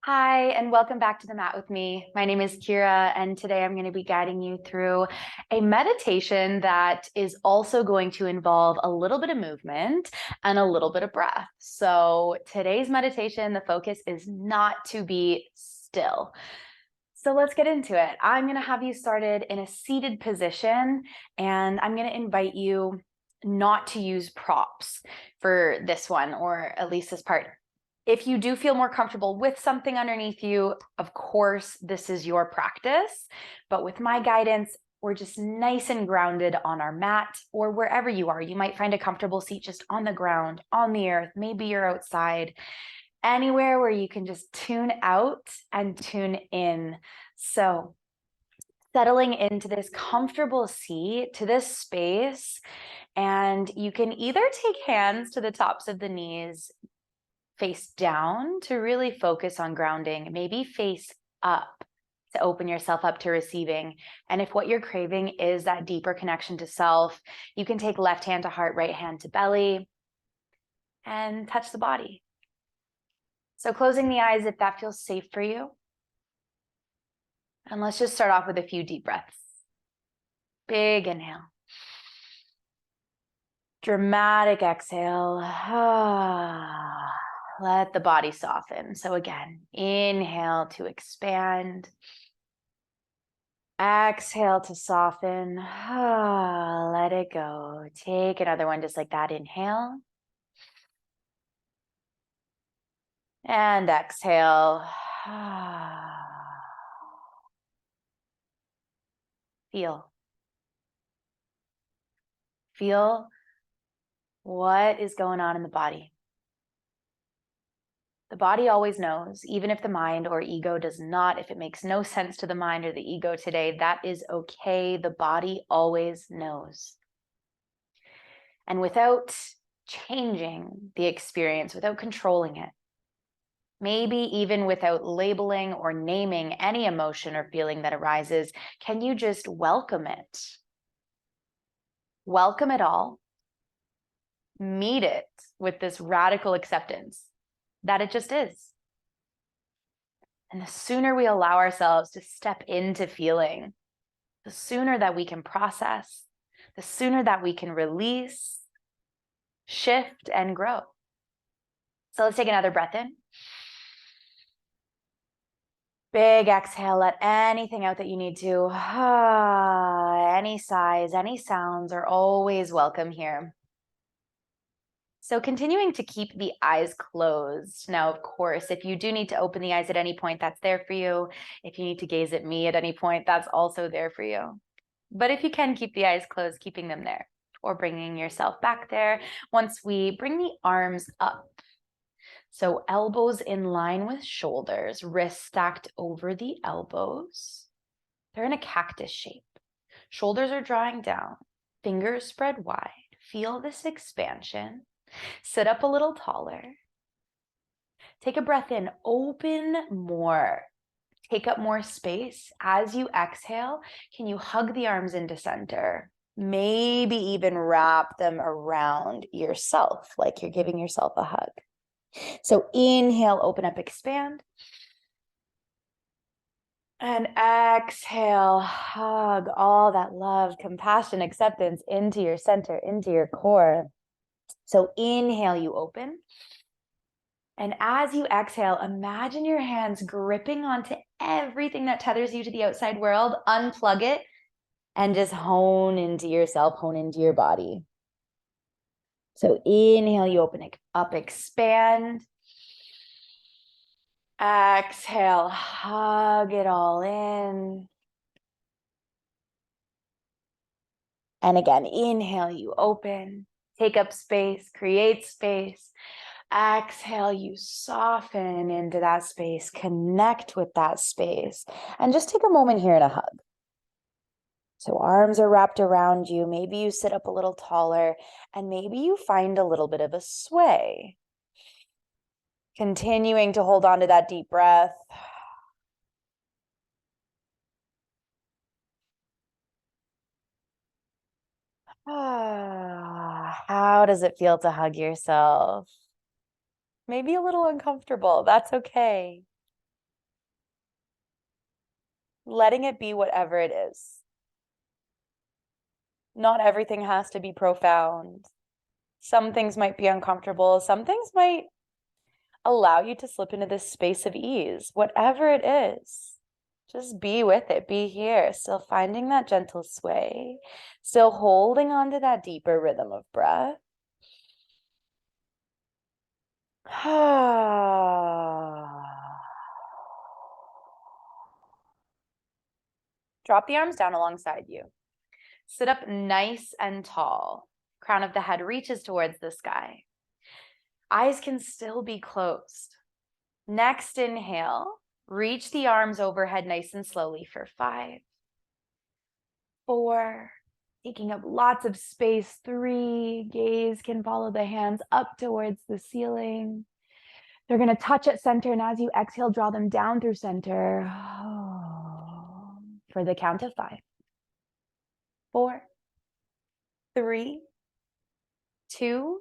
Hi, and welcome back to the mat with me. My name is Kira, and today I'm going to be guiding you through a meditation that is also going to involve a little bit of movement and a little bit of breath. So today's meditation, the focus is not to be still. So let's get into it. I'm going to have you started in a seated position, and I'm going to invite you not to use props for this one, or at least this part. If you do feel more comfortable with something underneath you, of course, this is your practice. But with my guidance, we're just nice and grounded on our mat or wherever you are. You might find a comfortable seat just on the ground, on the earth. Maybe you're outside, anywhere where you can just tune out and tune in. So settling into this comfortable seat, to this space, and you can either take hands to the tops of the knees, face down to really focus on grounding, maybe face up to open yourself up to receiving. And if what you're craving is that deeper connection to self, you can take left hand to heart, right hand to belly, and touch the body. So closing the eyes if that feels safe for you. And let's just start off with a few deep breaths. Big inhale. Dramatic exhale. Let the body soften. So again, inhale to expand. Exhale to soften. Let it go. Take another one just like that. Inhale. And exhale. Feel. Feel what is going on in the body. The body always knows, even if the mind or ego does not, if it makes no sense to the mind or the ego today, that is okay. The body always knows. And without changing the experience, without controlling it, maybe even without labeling or naming any emotion or feeling that arises, can you just welcome it? Welcome it all. Meet it with this radical acceptance that it just is. And the sooner we allow ourselves to step into feeling, the sooner that we can process, the sooner that we can release, shift, and grow. So let's take another breath in. Big exhale, let anything out that you need to. Any sighs, any sounds are always welcome here. So continuing to keep the eyes closed. Now, of course, if you do need to open the eyes at any point, that's there for you. If you need to gaze at me at any point, that's also there for you. But if you can keep the eyes closed, keeping them there or bringing yourself back there. Once we bring the arms up, so elbows in line with shoulders, wrists stacked over the elbows. They're in a cactus shape. Shoulders are drawing down, fingers spread wide. Feel this expansion. Sit up a little taller. Take a breath in, open more. Take up more space. As you exhale, can you hug the arms into center? Maybe even wrap them around yourself, like you're giving yourself a hug. So inhale, open up, expand. And exhale, hug all that love, compassion, acceptance into your center, into your core. So inhale, you open. And as you exhale, imagine your hands gripping onto everything that tethers you to the outside world. Unplug it and just hone into yourself, hone into your body. So inhale, you open it up, expand. Exhale, hug it all in. And again, inhale, you open, take up space, create space. Exhale, you soften into that space, connect with that space, and just take a moment here to hug. So arms are wrapped around you. Maybe you sit up a little taller, and maybe you find a little bit of a sway. Continuing to hold on to that deep breath. How does it feel to hug yourself? Maybe a little uncomfortable. That's okay. letting it be whatever it is. Not everything has to be profound. Some things might be uncomfortable. Some things might allow you to slip into this space of ease, whatever it is. Just be with it, be here, still finding that gentle sway, still holding on to that deeper rhythm of breath. Drop the arms down alongside you. Sit up nice and tall. Crown of the head reaches towards the sky. Eyes can still be closed. Next inhale, reach the arms overhead nice and slowly for 5, 4, taking up lots of space. 3, gaze can follow the hands up towards the ceiling. They're going to touch at center, and as you exhale, draw them down through center for the count of 5, 4, 3, 2,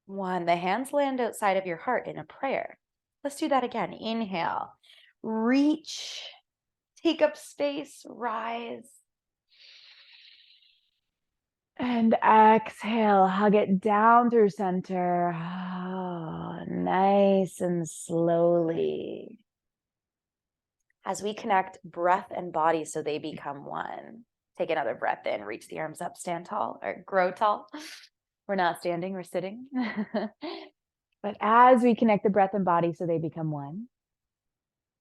1. The hands land outside of your heart in a prayer. Let's do that again. Inhale, reach, take up space, rise. And exhale, hug it down through center. Nice and slowly. As we connect breath and body so they become one. Take another breath in, reach the arms up, stand tall, or grow tall. We're not standing, we're sitting. But as we connect the breath and body so they become one,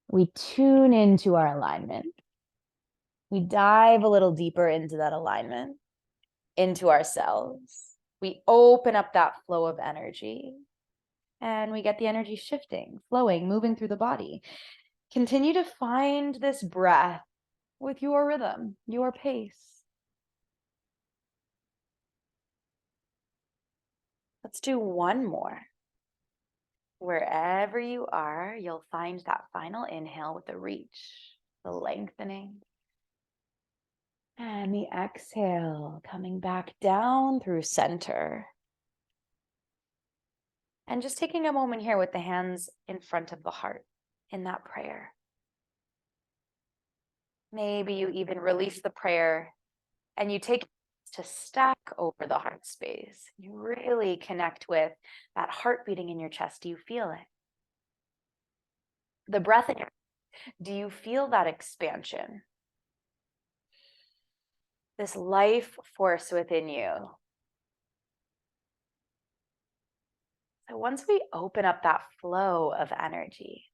we tune into our alignment. We dive a little deeper into that alignment, into ourselves. We open up that flow of energy, and we get the energy shifting, flowing, moving through the body. Continue to find this breath with your rhythm, your pace. Let's do one more. Wherever you are, you'll find that final inhale with the reach, the lengthening. And the exhale, coming back down through center. And just taking a moment here with the hands in front of the heart in that prayer. Maybe you even release the prayer and you take to stack over the heart space. You really connect with that heart beating in your chest. Do you feel it? The breath in your, do you feel that expansion? This life force within you. So once we open up that flow of energy,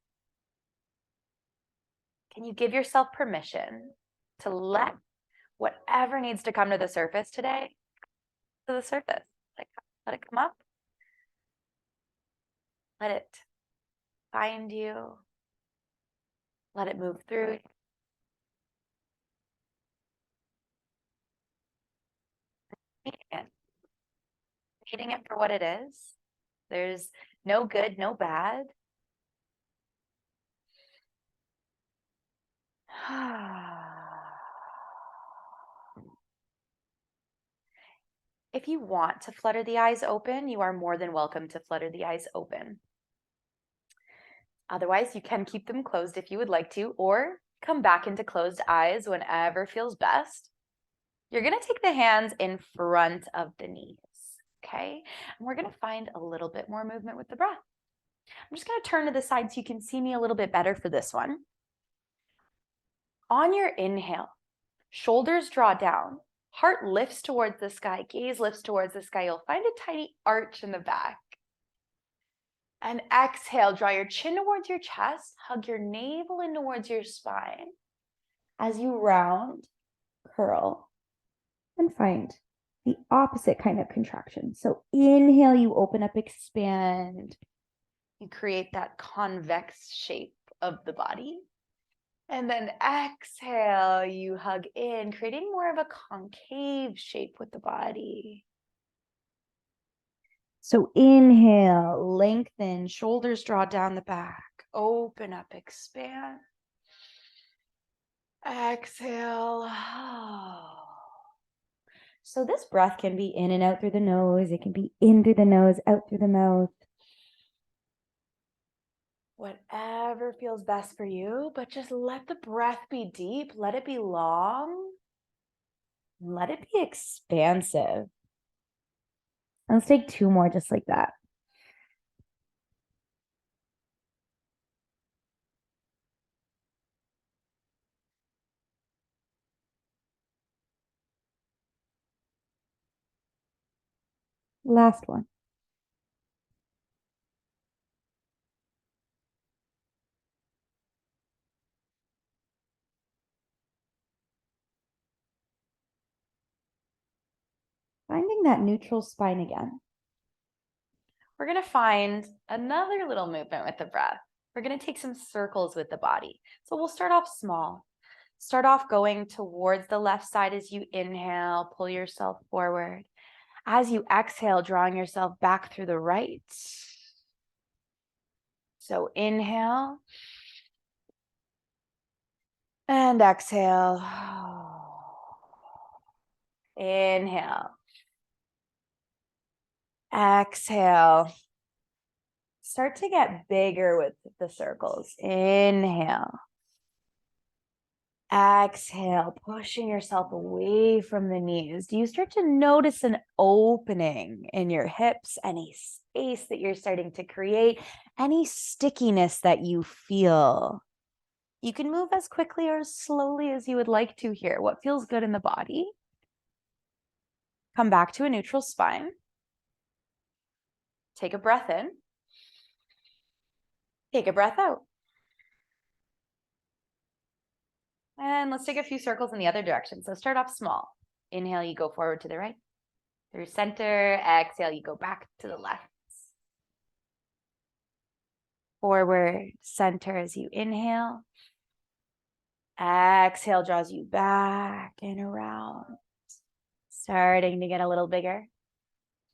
can you give yourself permission to let whatever needs to come to the surface today, to the surface? Like, let it come up. Let it find you. Let it move through. Meeting it for what it is. There's no good, no bad. If you want to flutter the eyes open, you are more than welcome to flutter the eyes open. Otherwise, you can keep them closed if you would like to, or come back into closed eyes whenever feels best. You're going to take the hands in front of the knees, okay? And we're going to find a little bit more movement with the breath. I'm just going to turn to the side so you can see me a little bit better for this one. On your inhale, shoulders draw down, heart lifts towards the sky, gaze lifts towards the sky. You'll find a tiny arch in the back. And exhale, draw your chin towards your chest, hug your navel in towards your spine. As you round, curl, and find the opposite kind of contraction. So inhale, you open up, expand. You create that convex shape of the body. And then exhale, you hug in, creating more of a concave shape with the body. So inhale, lengthen, shoulders draw down the back, open up, expand. Exhale. So this breath can be in and out through the nose. It can be in through the nose, out through the mouth. Whatever feels best for you, but just let the breath be deep, let it be long, let it be expansive. Let's take two more just like that. Last one. Finding that neutral spine again. We're going to find another little movement with the breath. We're going to take some circles with the body. So we'll start off small. Start off going towards the left side as you inhale, pull yourself forward. As you exhale, drawing yourself back through the right. So inhale and exhale. Inhale. Exhale. Start to get bigger with the circles. Inhale. Exhale, pushing yourself away from the knees. Do you start to notice an opening in your hips, any space that you're starting to create, any stickiness that you feel? You can move as quickly or as slowly as you would like to here. What feels good in the body? Come back to a neutral spine. Take a breath in. Take a breath out. And let's take a few circles in the other direction. So start off small. Inhale, you go forward to the right. Through center. Exhale, you go back to the left. Forward, center as you inhale. Exhale draws you back and around. Starting to get a little bigger.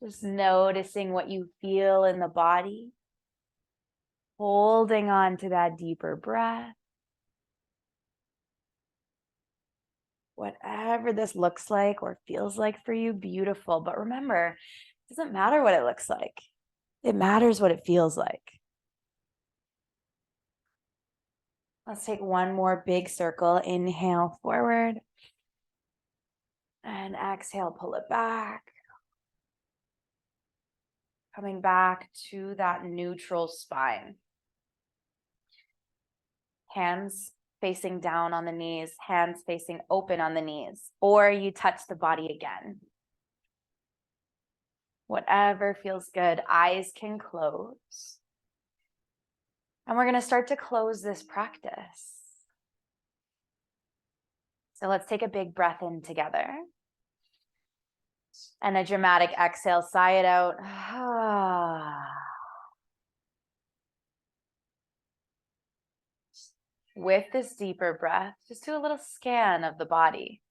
Just noticing what you feel in the body. Holding on to that deeper breath. Whatever this looks like or feels like for you, beautiful. But remember, it doesn't matter what it looks like. It matters what it feels like. Let's take one more big circle. Inhale forward. And exhale, pull it back. Coming back to that neutral spine. Hands facing down on the knees, hands facing open on the knees, or you touch the body again. Whatever feels good, eyes can close. And we're going to start to close this practice. So let's take a big breath in together. And a dramatic exhale, sigh it out. With this deeper breath, just do a little scan of the body.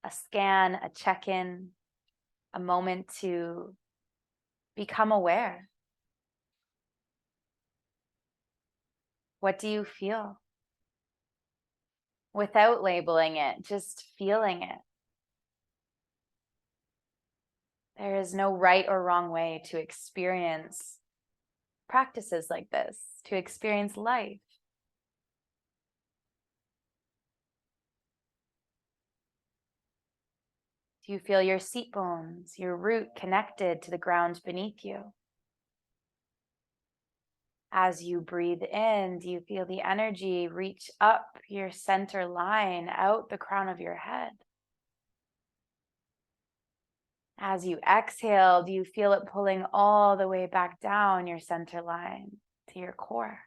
A scan, a check-in, a moment to become aware. What do you feel? Without labeling it, just feeling it. There is no right or wrong way to experience practices like this, to experience life. Do you feel your seat bones, your root connected to the ground beneath you? As you breathe in, do you feel the energy reach up your center line, out the crown of your head? As you exhale, do you feel it pulling all the way back down your center line to your core?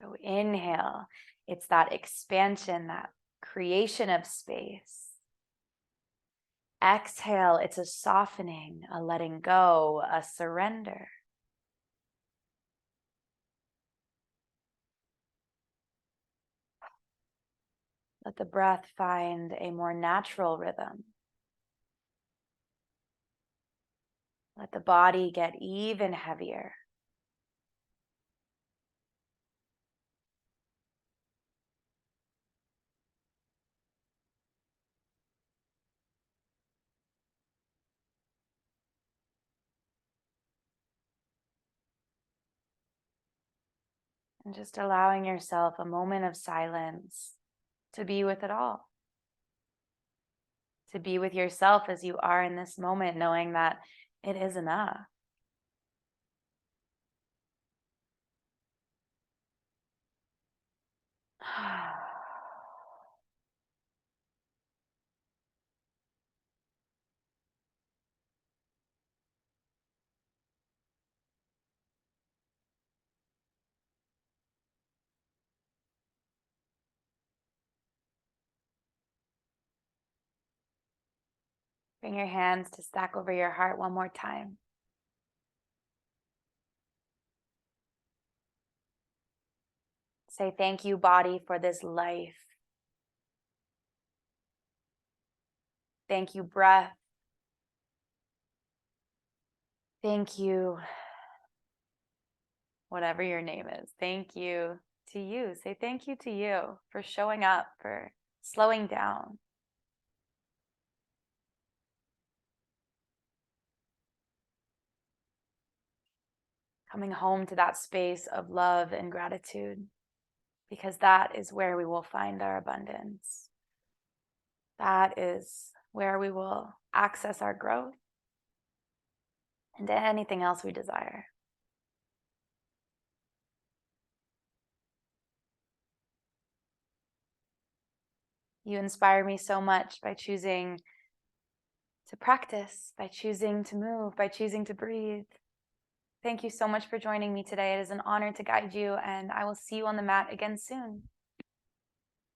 So inhale, it's that expansion, that creation of space. Exhale, it's a softening, a letting go, a surrender. Let the breath find a more natural rhythm. Let the body get even heavier. And just allowing yourself a moment of silence to be with it all, to be with yourself as you are in this moment, knowing that it is enough. Bring your hands to stack over your heart one more time. Say thank you, body, for this life. Thank you, breath. Thank you, whatever your name is. Thank you to you. Say thank you to you for showing up, for slowing down. Coming home to that space of love and gratitude, because that is where we will find our abundance. That is where we will access our growth and anything else we desire. You inspire me so much by choosing to practice, by choosing to move, by choosing to breathe. Thank you so much for joining me today. It is an honor to guide you, and I will see you on the mat again soon.